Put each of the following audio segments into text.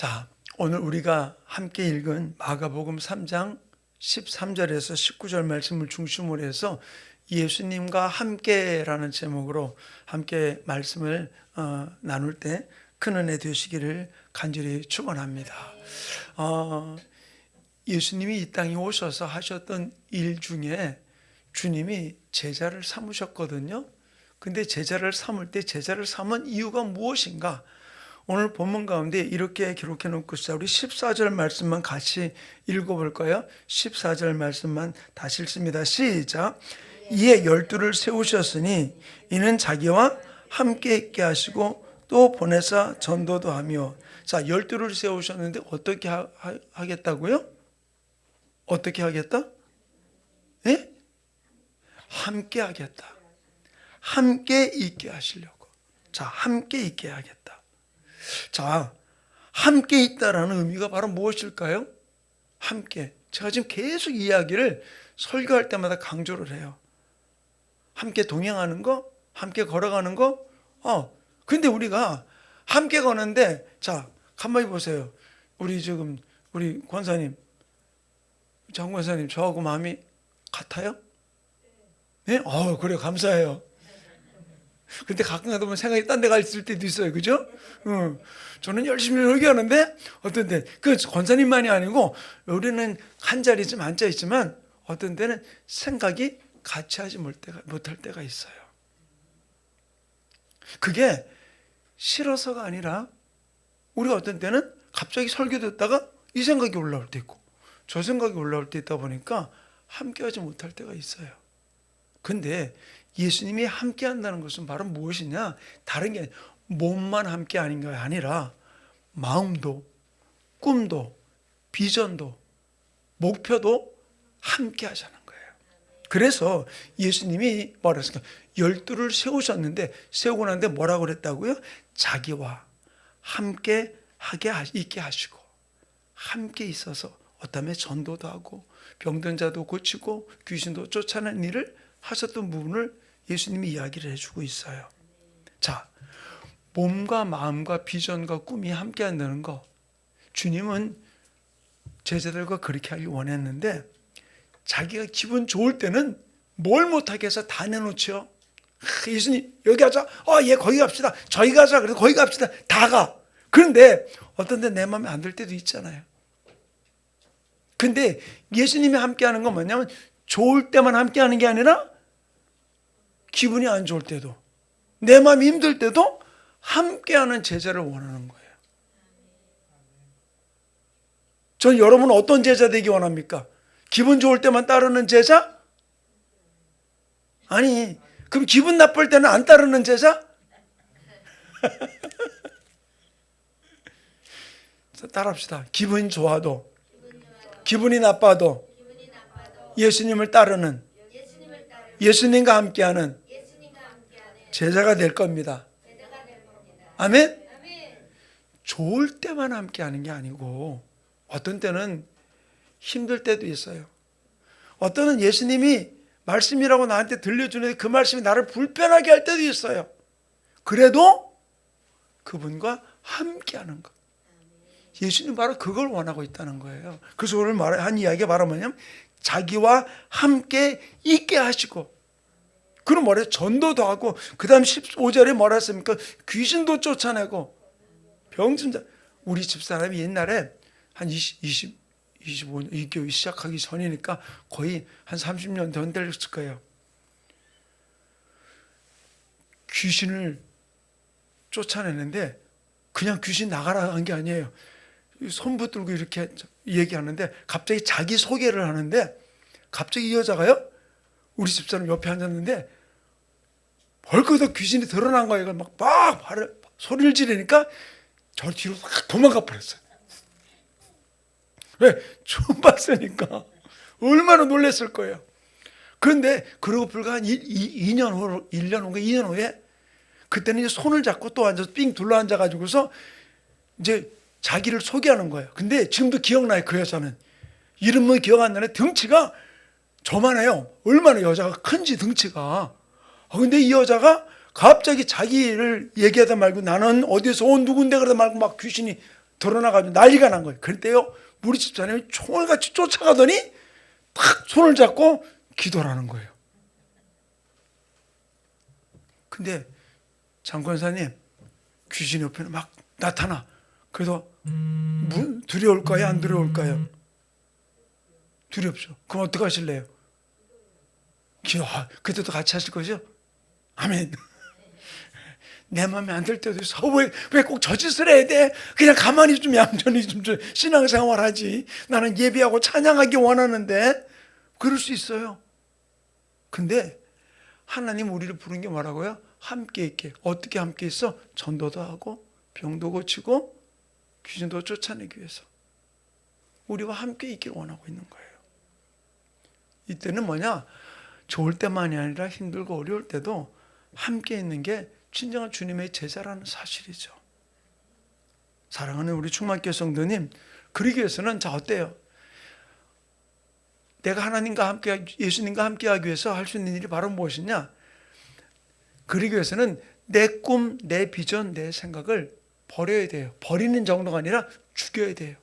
자, 오늘 우리가 함께 읽은 마가복음 3장 13절에서 19절 말씀을 중심으로 해서 예수님과 함께라는 제목으로 함께 말씀을 나눌 때 큰 은혜 되시기를 간절히 축원합니다. 예수님이 이 땅에 오셔서 하셨던 일 중에 주님이 제자를 삼으셨거든요. 근데 제자를 삼을 때 제자를 삼은 이유가 무엇인가? 오늘 본문 가운데 이렇게 기록해 놓고 있어요. 우리 14절 말씀만 같이 읽어볼까요? 14절 말씀만 다시 읽습니다. 시작. 이에 12를 세우셨으니 이는 자기와 함께 있게 하시고 또 보내사 전도도 하며. 자, 12를 세우셨는데 어떻게 하겠다고요? 어떻게 하겠다? 예? 함께 하겠다. 함께 있게 하시려고. 자, 함께 있게 하겠다. 자, 함께 있다라는 의미가 바로 무엇일까요? 함께. 제가 지금 계속 이야기를 설교할 때마다 강조를 해요. 함께 동행하는 거, 함께 걸어가는 거. 근데 우리가 함께 걷는데, 자, 가만히 보세요. 우리 권사님, 장 권사님, 저하고 마음이 같아요? 네? 그래, 감사해요. 근데 가끔 가다 보면 생각이 딴 데 가 있을 때도 있어요. 그죠? 저는 열심히 설교하는데 어떤 때 그 권사님만이 아니고 우리는 한 자리에 좀 앉아 있지만 어떤 때는 생각이 같이 하지 못할 때가 있어요. 그게 싫어서가 아니라 우리가 어떤 때는 갑자기 설교 듣다가 이 생각이 올라올 때 있고 저 생각이 올라올 때 있다 보니까 함께하지 못할 때가 있어요. 근데 예수님이 함께 한다는 것은 바로 무엇이냐? 다른 게 몸만 함께 하는 게 아니라 마음도, 꿈도, 비전도, 목표도 함께 하자는 거예요. 그래서 예수님이 뭐라 했습니까? 12를 세우셨는데 세우고 난데 뭐라고 그랬다고요? 자기와 함께 있게 하시고 함께 있어서 어떠면 전도도 하고 병든 자도 고치고 귀신도 쫓아내는 일을 하셨던 부분을 예수님이 이야기를 해주고 있어요. 자, 몸과 마음과 비전과 꿈이 함께 한다는 거, 주님은 제자들과 그렇게 하길 원했는데 자기가 기분 좋을 때는 뭘 못하게 해서 다 내놓죠. 예수님 여기 하자. 예, 거기 갑시다. 저기 가자. 그래서 거기 갑시다. 다 가. 그런데 어떤 데 내 마음에 안 들 때도 있잖아요. 근데 예수님이 함께 하는 건 뭐냐면 좋을 때만 함께 하는 게 아니라 기분이 안 좋을 때도 내 마음이 힘들 때도 함께하는 제자를 원하는 거예요. 전 여러분 어떤 제자 되기 원합니까? 기분 좋을 때만 따르는 제자? 아니, 그럼 기분 나쁠 때는 안 따르는 제자? 따라합시다. 기분이 좋아도 기분이 나빠도 예수님을 따르는 예수님과 함께하는 제자가 될 겁니다. 아멘? 좋을 때만 함께하는 게 아니고 어떤 때는 힘들 때도 있어요. 어떤 때는 예수님이 말씀이라고 나한테 들려주는데 그 말씀이 나를 불편하게 할 때도 있어요. 그래도 그분과 함께하는 것. 예수님 바로 그걸 원하고 있다는 거예요. 그래서 오늘 한 이야기가 바로 뭐냐면 자기와 함께 있게 하시고 그럼 뭐래요? 전도도 하고 그 다음 15절에 뭐라 했습니까? 귀신도 쫓아내고 병든 자. 우리 집사람이 옛날에 한 25년 이 교회 시작하기 전이니까 거의 한 30년 전 됐을 거예요. 귀신을 쫓아내는데 그냥 귀신 나가라 한 게 아니에요. 손 붙들고 이렇게 얘기하는데 갑자기 자기 소개를 하는데 갑자기 이 여자가요 우리 집사람 옆에 앉았는데 벌써부터 귀신이 드러난 거예요. 막 소리를 지르니까 저 뒤로 확 도망가 버렸어요. 왜? 처음 봤으니까 얼마나 놀랐을 거예요. 그런데 그러고 불과 한 2년 후, 1년 후인가 2년 후에 그때는 이제 손을 잡고 또 앉아서 삥 둘러 앉아가지고서 이제 자기를 소개하는 거예요. 근데 지금도 기억나요. 그 여자는 이름은 기억 안 나는데 덩치가 저만해요. 얼마나 여자가 큰지 덩치가. 근데 이 여자가 갑자기 자기를 얘기하다 말고 나는 어디서 온 누군데 그러다 말고 막 귀신이 드러나가지고 난리가 난 거예요. 그때요 우리 집사님이 총알같이 쫓아가더니 탁 손을 잡고 기도를 하는 거예요. 근데 장권사님 귀신 옆에는 막 나타나. 그래도 두려울까요? 안 두려울까요? 두렵죠. 그럼 어떻게 하실래요? 그때도 같이 하실 거죠? 아멘. 내 마음에 안 들 때도 있어. 왜 꼭 저 짓을 해야 돼? 그냥 가만히 좀 얌전히 좀 신앙생활 하지. 나는 예배하고 찬양하기 원하는데. 그럴 수 있어요. 근데 하나님 우리를 부른 게 뭐라고요? 함께 있게. 어떻게 함께 있어? 전도도 하고 병도 고치고 귀신도 쫓아내기 위해서 우리와 함께 있기를 원하고 있는 거예요. 이때는 뭐냐? 좋을 때만이 아니라 힘들고 어려울 때도 함께 있는 게 진정한 주님의 제자라는 사실이죠. 사랑하는 우리 충만교회 성도님, 그러기 위해서는 자 어때요? 내가 하나님과 함께, 예수님과 함께 하기 위해서 할 수 있는 일이 바로 무엇이냐? 그러기 위해서는 내 꿈, 내 비전, 내 생각을 버려야 돼요. 버리는 정도가 아니라 죽여야 돼요.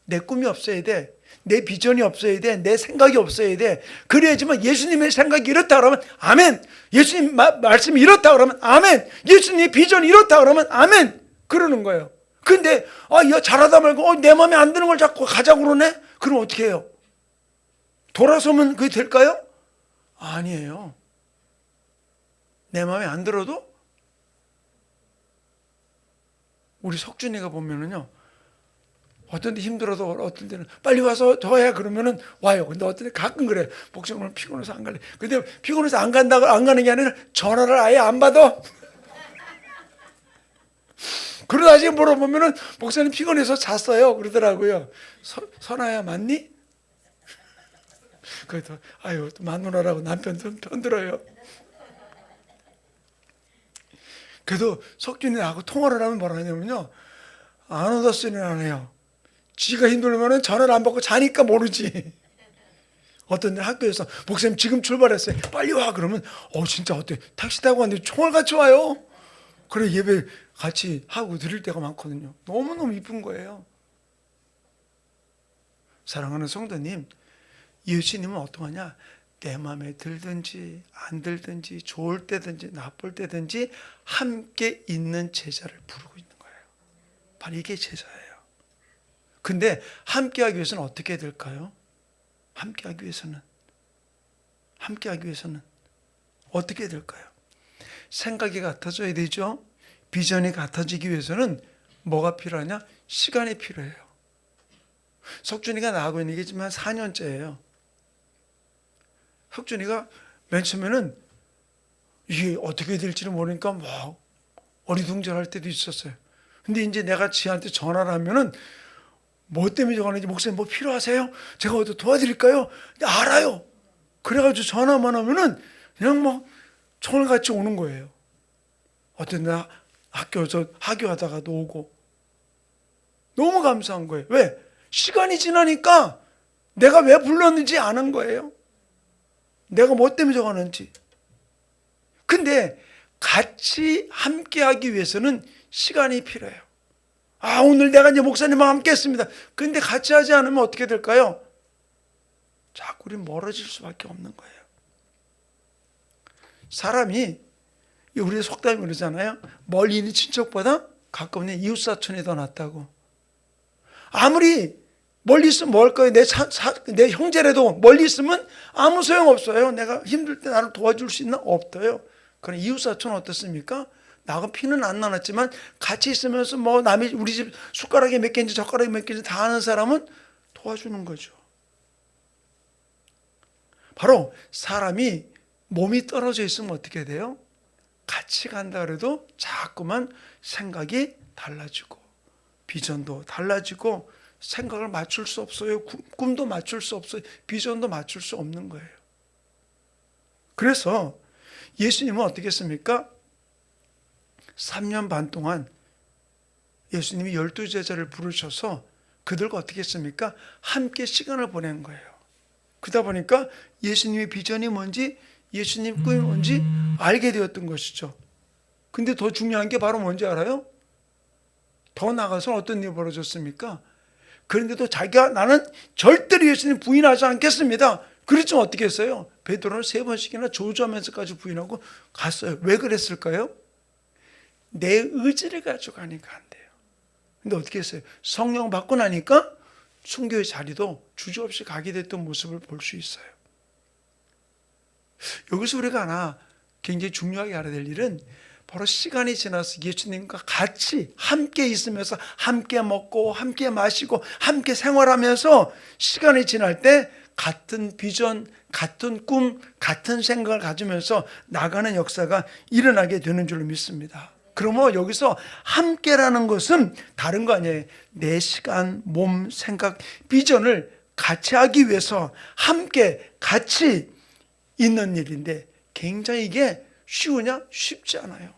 내 꿈이 없어야 돼. 내 비전이 없어야 돼. 내 생각이 없어야 돼. 그래야지만 예수님의 생각이 이렇다 그러면 아멘. 예수님 말씀이 이렇다 그러면 아멘. 예수님의 비전이 이렇다 그러면 아멘. 그러는 거예요. 근데 야 잘하다 말고 내 마음에 안 드는 걸 자꾸 가자고 그러네. 그럼 어떻게 해요? 돌아서면 그게 될까요? 아니에요. 내 마음에 안 들어도 우리 석준이가 보면은요. 어떤 데 힘들어도 어떤 데는 빨리 와서 더 해 그러면은 와요. 근데 어떤 데 가끔 그래. 목사님 오늘 피곤해서 안 갈래. 근데 피곤해서 안 간다고 안 가는 게 아니라 전화를 아예 안 받아. 그러다 나중에 물어보면은 목사님 피곤해서 잤어요. 그러더라고요. 선아야 맞니? 그래도 아유 마누라라고 남편 편들어요. 그래도 석준이 나하고 통화를 하면 뭐라 하냐면요. 안 얻었으니 안 해요. 지가 힘들면 전화를 안 받고 자니까 모르지. 어떤 날 학교에서 목사님 지금 출발했어요. 빨리 와 그러면 진짜 어때? 택시 타고 왔는데 총알같이 와요. 그래 예배 같이 하고 드릴 때가 많거든요. 너무너무 이쁜 거예요. 사랑하는 성도님, 예수님은 어떠하냐? 내 마음에 들든지 안 들든지 좋을 때든지 나쁠 때든지 함께 있는 제자를 부르고 있는 거예요. 바로 이게 제자예요. 근데 함께 하기 위해서는 어떻게 해야 될까요? 함께 하기 위해서는 어떻게 해야 될까요? 생각이 같아져야 되죠. 비전이 같아지기 위해서는 뭐가 필요하냐? 시간이 필요해요. 석준이가 나하고 있는 게 지금 한 4년째예요. 석준이가 맨 처음에는 이게 어떻게 될지는 모르니까 막 어리둥절할 때도 있었어요. 근데 이제 내가 지한테 전화를 하면은 뭐 때문에 저러는지 목사님 뭐 필요하세요? 제가 어디 도와드릴까요? 알아요. 그래가지고 전화만 하면은 그냥 막 총알같이 오는 거예요. 어떤 날 학교에서 하교하다가도 오고 너무 감사한 거예요. 왜? 시간이 지나니까 내가 왜 불렀는지 아는 거예요. 내가 뭐 때문에 저러는지. 근데 같이 함께 하기 위해서는 시간이 필요해요. 오늘 내가 이제 목사님과 함께 했습니다. 근데 같이 하지 않으면 어떻게 될까요? 자꾸 우리 멀어질 수밖에 없는 거예요. 사람이, 우리 속담이 그러잖아요. 멀리 있는 친척보다 가까운 이웃사촌이 더 낫다고. 아무리 멀리 있으면 뭐 할 거예요? 내 형제라도 멀리 있으면 아무 소용없어요. 내가 힘들 때 나를 도와줄 수 있나? 없어요. 그럼 이웃사촌은 어떻습니까? 나하고 피는 안 나눴지만 같이 있으면서 뭐 남이 우리 집 숟가락에 몇 개인지 젓가락에 몇 개인지 다 아는 사람은 도와주는 거죠. 바로 사람이 몸이 떨어져 있으면 어떻게 돼요? 같이 간다 그래도 자꾸만 생각이 달라지고 비전도 달라지고 생각을 맞출 수 없어요. 꿈도 맞출 수 없어요. 비전도 맞출 수 없는 거예요. 그래서 예수님은 어떻게 했습니까? 3년 반 동안 예수님이 12제자를 부르셔서 그들과 어떻게 했습니까? 함께 시간을 보낸 거예요. 그러다 보니까 예수님의 비전이 뭔지 예수님 꿈이 뭔지 알게 되었던 것이죠. 근데 더 중요한 게 바로 뭔지 알아요? 더 나가서 어떤 일이 벌어졌습니까? 그런데도 자기가 나는 절대로 예수님 부인하지 않겠습니다. 그랬지만 어떻게 했어요? 베드로는 3번씩이나 저주하면서까지 부인하고 갔어요. 왜 그랬을까요? 내 의지를 가지고 가니까 안 돼요. 근데 어떻게 했어요? 성령 받고 나니까 순교의 자리도 주저없이 가게 됐던 모습을 볼 수 있어요. 여기서 우리가 하나 굉장히 중요하게 알아야 될 일은 바로 시간이 지나서 예수님과 같이 함께 있으면서 함께 먹고 함께 마시고 함께 생활하면서 시간이 지날 때 같은 비전, 같은 꿈, 같은 생각을 가지면서 나가는 역사가 일어나게 되는 줄로 믿습니다. 그러면 여기서 함께라는 것은 다른 거 아니에요. 내 시간, 몸, 생각, 비전을 같이 하기 위해서 함께 같이 있는 일인데 굉장히 이게 쉬우냐? 쉽지 않아요.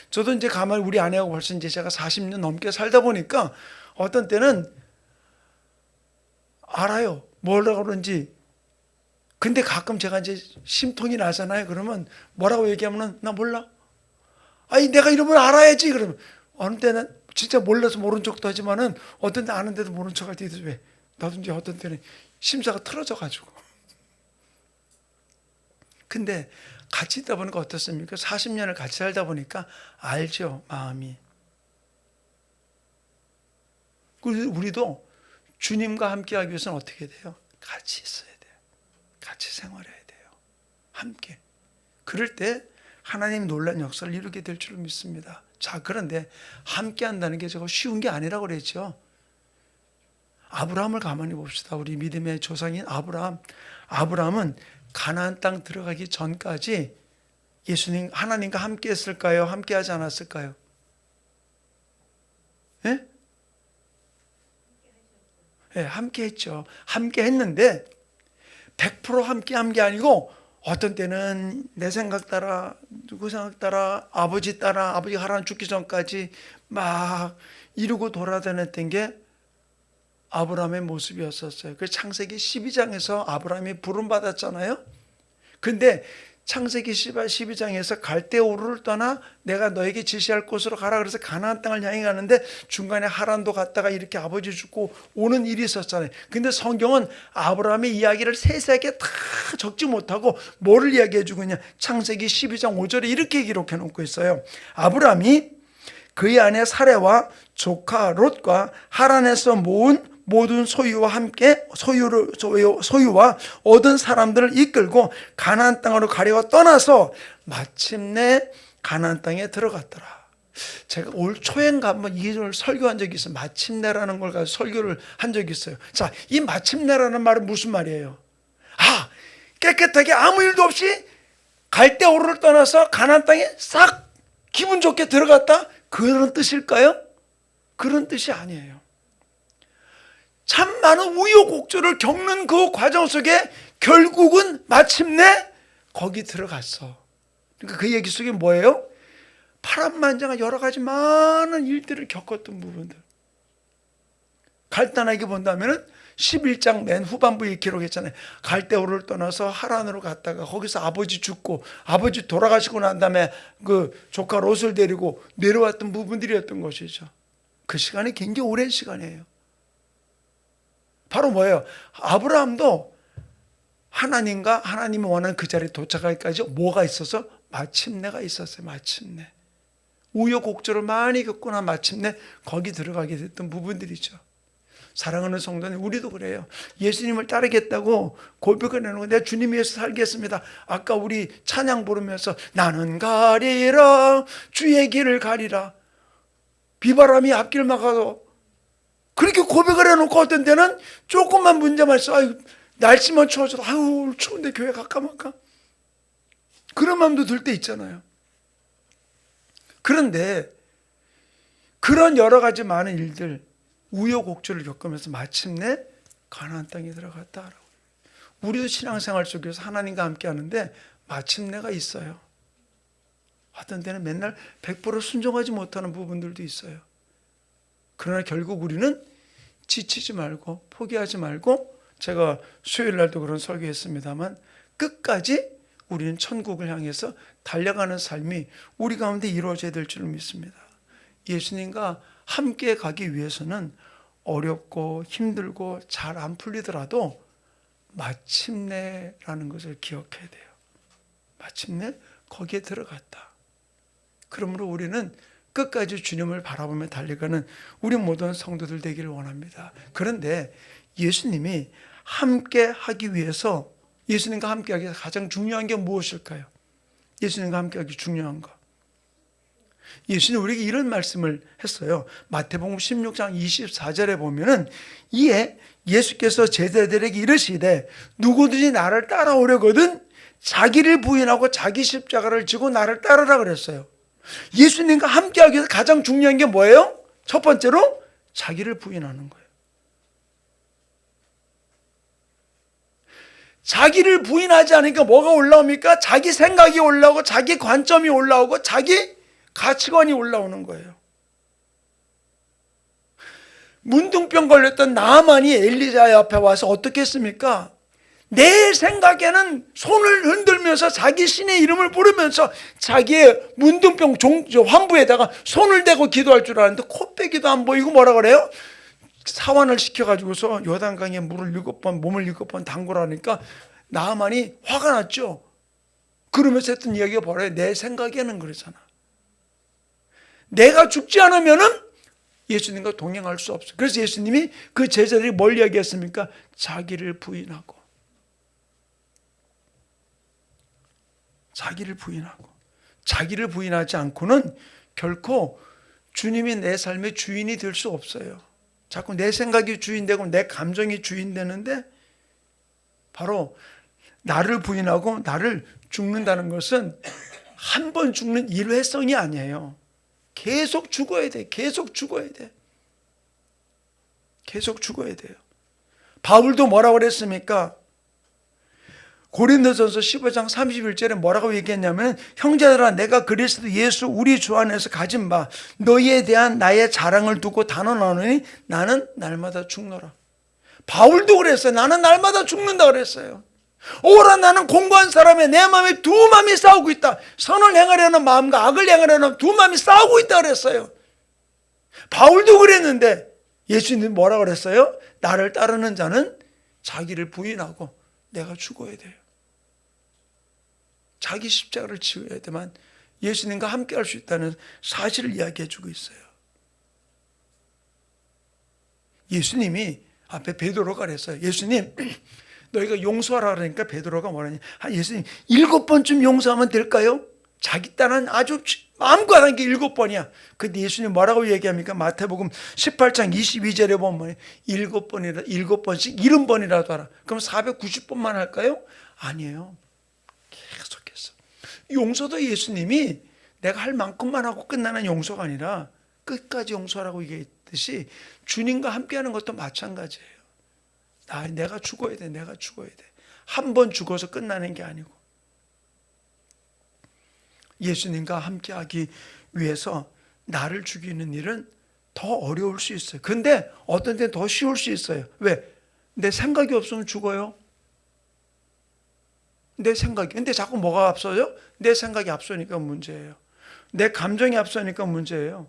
저도 이제 가만히 우리 아내하고 벌써 이제 제가 40년 넘게 살다 보니까 어떤 때는 알아요. 뭐라고 그런지. 근데 가끔 제가 이제 심통이 나잖아요. 그러면 뭐라고 얘기하면 나 몰라. 아니 내가 이러면 알아야지. 그러면 어느 때는 진짜 몰라서 모른 척도 하지만은 어떤 때 아는데도 모른 척할 때도 왜 나도 이제 어떤 때는 심사가 틀어져 가지고. 근데 같이 있다 보니까 어떻습니까? 40년을 같이 살다 보니까 알죠, 마음이. 우리도 주님과 함께 하기 위해서는 어떻게 돼요? 같이 있어야 돼요. 같이 생활해야 돼요. 함께. 그럴 때 하나님 놀라운 역사를 이루게 될 줄 믿습니다. 자, 그런데 함께 한다는 게 저거 쉬운 게 아니라고 그랬죠. 아브라함을 가만히 봅시다. 우리 믿음의 조상인 아브라함. 아브라함은 가나안 땅 들어가기 전까지 예수님 하나님과 함께 했을까요? 함께 하지 않았을까요? 예? 예, 함께 했죠. 함께 했는데 100% 함께 한 게 아니고 어떤 때는 내 생각 따라 누구 생각 따라 아버지 따라 아버지가 하나님 죽기 전까지 막 이루고 돌아다녔던 게 아브라함의 모습이었었어요. 그 창세기 12장에서 아브라함이 부름받았잖아요. 근데 창세기 12장에서 갈대우르를 떠나 내가 너에게 지시할 곳으로 가라 그래서 가나안 땅을 향해 가는데 중간에 하란도 갔다가 이렇게 아버지 죽고 오는 일이 있었잖아요. 근데 성경은 아브라함의 이야기를 세세하게 다 적지 못하고 뭐를 이야기해 주고 있냐. 창세기 12장 5절에 이렇게 기록해 놓고 있어요. 아브라함이 그의 아내 사레와 조카 롯과 하란에서 모은 모든 소유와 함께 소유와 얻은 사람들을 이끌고 가나안 땅으로 가려고 떠나서 마침내 가나안 땅에 들어갔더라. 제가 올 초엔가 한번 이걸 설교한 적이 있어요. 마침내라는 걸 가지고 설교를 한 적이 있어요. 자, 이 마침내라는 말은 무슨 말이에요? 아, 깨끗하게 아무 일도 없이 갈대오르를 떠나서 가나안 땅에 싹 기분 좋게 들어갔다? 그런 뜻일까요? 그런 뜻이 아니에요. 참 많은 우여곡절을 겪는 그 과정 속에 결국은 마침내 거기 들어갔어. 그러니까 그 얘기 속에 뭐예요? 파란만장한 여러 가지 많은 일들을 겪었던 부분들. 간단하게 본다면 11장 맨 후반부에 기록했잖아요. 갈대오를 떠나서 하란으로 갔다가 거기서 아버지 죽고 아버지 돌아가시고 난 다음에 그 조카 롯을 데리고 내려왔던 부분들이었던 것이죠. 그 시간이 굉장히 오랜 시간이에요. 바로 뭐예요? 아브라함도 하나님과 하나님이 원하는 그 자리에 도착하기까지 뭐가 있어서? 마침내가 있었어요. 마침내. 우여곡절을 많이 겪고 나 마침내 거기 들어가게 됐던 부분들이죠. 사랑하는 성도님, 우리도 그래요. 예수님을 따르겠다고 고백을 해놓고 내가 주님 위해서 살겠습니다. 아까 우리 찬양 부르면서 나는 가리라 주의 길을 가리라 비바람이 앞길 막아도 그렇게 고백을 해놓고 어떤 때는 조금만 문제만 있어. 아유, 날씨만 추워져도 아유 추운데 교회 갈까 말까 그런 마음도 들 때 있잖아요. 그런데 그런 여러 가지 많은 일들 우여곡절을 겪으면서 마침내 가나안 땅에 들어갔다라고. 우리도 신앙생활 속에서 하나님과 함께 하는데 마침내가 있어요. 어떤 때는 맨날 100% 순종하지 못하는 부분들도 있어요. 그러나 결국 우리는 지치지 말고 포기하지 말고 제가 수요일 날도 그런 설교했습니다만 끝까지 우리는 천국을 향해서 달려가는 삶이 우리 가운데 이루어져야 될 줄 믿습니다. 예수님과 함께 가기 위해서는 어렵고 힘들고 잘 안 풀리더라도 마침내라는 것을 기억해야 돼요. 마침내 거기에 들어갔다. 그러므로 우리는 끝까지 주님을 바라보며 달려가는 우리 모든 성도들 되기를 원합니다. 그런데 예수님이 함께 하기 위해서, 예수님과 함께 하기 위해서 가장 중요한 게 무엇일까요? 예수님과 함께 하기 중요한 거. 예수님 우리에게 이런 말씀을 했어요. 마태복음 16장 24절에 보면은, 이에 예수께서 제자들에게 이르시되 누구든지 나를 따라오려거든 자기를 부인하고 자기 십자가를 지고 나를 따르라 그랬어요. 예수님과 함께하기 위해서 가장 중요한 게 뭐예요? 첫 번째로 자기를 부인하는 거예요. 자기를 부인하지 않으니까 뭐가 올라옵니까? 자기 생각이 올라오고 자기 관점이 올라오고 자기 가치관이 올라오는 거예요. 문둥병 걸렸던 나아만이 엘리야 앞에 와서 어떻게 했습니까? 내 생각에는 손을 흔들면서 자기 신의 이름을 부르면서 자기의 문둥병 환부에다가 손을 대고 기도할 줄 알았는데 코빼기도 안 보이고 뭐라 그래요? 사환을 시켜가지고서 요단강에 물을 7번, 몸을 7번 담그라니까 나아만이 화가 났죠. 그러면서 했던 이야기가 뭐래요? 내 생각에는 그러잖아. 내가 죽지 않으면은 예수님과 동행할 수 없어요. 그래서 예수님이 그 제자들이 뭘 이야기했습니까? 자기를 부인하고. 자기를 부인하고. 자기를 부인하지 않고는 결코 주님이 내 삶의 주인이 될 수 없어요. 자꾸 내 생각이 주인되고 내 감정이 주인되는데, 바로 나를 부인하고 나를 죽는다는 것은 한 번 죽는 일회성이 아니에요. 계속 죽어야 돼. 계속 죽어야 돼. 계속 죽어야 돼요. 바울도 뭐라고 그랬습니까? 고린도전서 15장 31절에 뭐라고 얘기했냐면, 형제들아 내가 그리스도 예수 우리 주 안에서 가진 바 너희에 대한 나의 자랑을 두고 단언하노니 나는 날마다 죽노라. 바울도 그랬어요. 나는 날마다 죽는다 그랬어요. 오라 나는 공고한 사람의 내 마음에 두 마음이 싸우고 있다. 선을 행하려는 마음과 악을 행하려는 두 마음이 싸우고 있다 그랬어요. 바울도 그랬는데 예수님 뭐라 그랬어요? 나를 따르는 자는 자기를 부인하고 내가 죽어야 돼요. 자기 십자가를 지어야 되만 예수님과 함께 할 수 있다는 사실을 이야기해 주고 있어요. 예수님이 앞에 베드로가 그랬어요. 예수님 너희가 용서하라 그러니까 베드로가 뭐라냐, 예수님 7번쯤 용서하면 될까요? 자기 딴은 아주 마음껏 한 게 7번이야. 근데 예수님 뭐라고 얘기합니까? 마태복음 18장 22절에 보면 7번씩 70번이라도 하라. 그럼 490번만 할까요? 아니에요. 계속해서. 용서도 예수님이 내가 할 만큼만 하고 끝나는 용서가 아니라 끝까지 용서하라고 얘기했듯이 주님과 함께하는 것도 마찬가지예요. 내가 죽어야 돼. 내가 죽어야 돼. 한 번 죽어서 끝나는 게 아니고, 예수님과 함께하기 위해서 나를 죽이는 일은 더 어려울 수 있어요. 근데 어떤 때는 더 쉬울 수 있어요. 왜? 내 생각이 없으면 죽어요. 내 생각이. 근데 자꾸 뭐가 앞서요? 내 생각이 앞서니까 문제예요. 내 감정이 앞서니까 문제예요.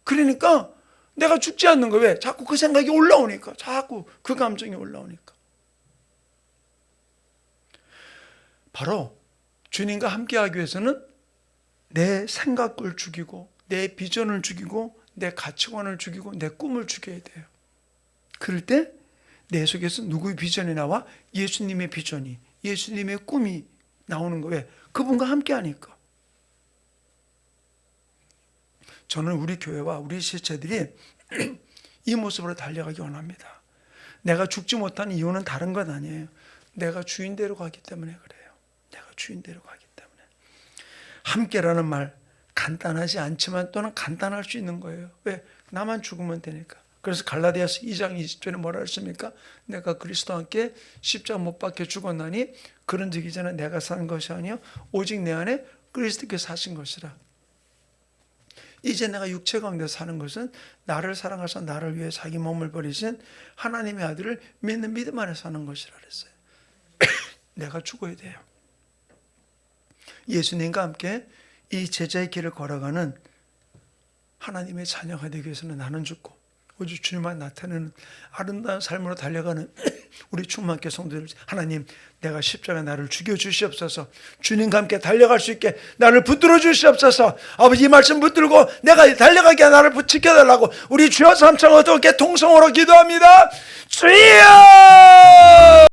그러니까 내가 죽지 않는 거예요. 왜? 자꾸 그 생각이 올라오니까. 자꾸 그 감정이 올라오니까. 바로 주님과 함께하기 위해서는 내 생각을 죽이고 내 비전을 죽이고 내 가치관을 죽이고 내 꿈을 죽여야 돼요. 그럴 때 내 속에서 누구의 비전이 나와? 예수님의 비전이, 예수님의 꿈이 나오는 거예요. 그분과 함께하니까. 저는 우리 교회와 우리 지체들이 이 모습으로 달려가기 원합니다. 내가 죽지 못하는 이유는 다른 건 아니에요. 내가 주인대로 가기 때문에 그래요. 내가 주인대로 가기 때문에. 함께라는 말 간단하지 않지만 또는 간단할 수 있는 거예요. 왜? 나만 죽으면 되니까. 그래서 갈라디아서 2장 20절에 뭐라 했습니까? 내가 그리스도와 함께 십자가 못 박혀 죽었나니 그런즉 이제는 내가 사는 것이 아니요 오직 내 안에 그리스도께서 사신 것이라. 이제 내가 육체 가운데 사는 것은 나를 사랑하사 나를 위해 자기 몸을 버리신 하나님의 아들을 믿는 믿음 안에 사는 것이라 그랬어요. 내가 죽어야 돼요. 예수님과 함께 이 제자의 길을 걸어가는 하나님의 자녀가 되기 위해서는 나는 죽고 오직 주님만 나타내는 아름다운 삶으로 달려가는 우리 충만교회 성도들, 하나님, 내가 십자가 나를 죽여주시옵소서. 주님과 함께 달려갈 수 있게 나를 붙들어 주시옵소서. 아버지, 이 말씀 붙들고 내가 달려가게 나를 지켜달라고 우리 주여 삼창 어떻게 통성으로 기도합니다. 주여!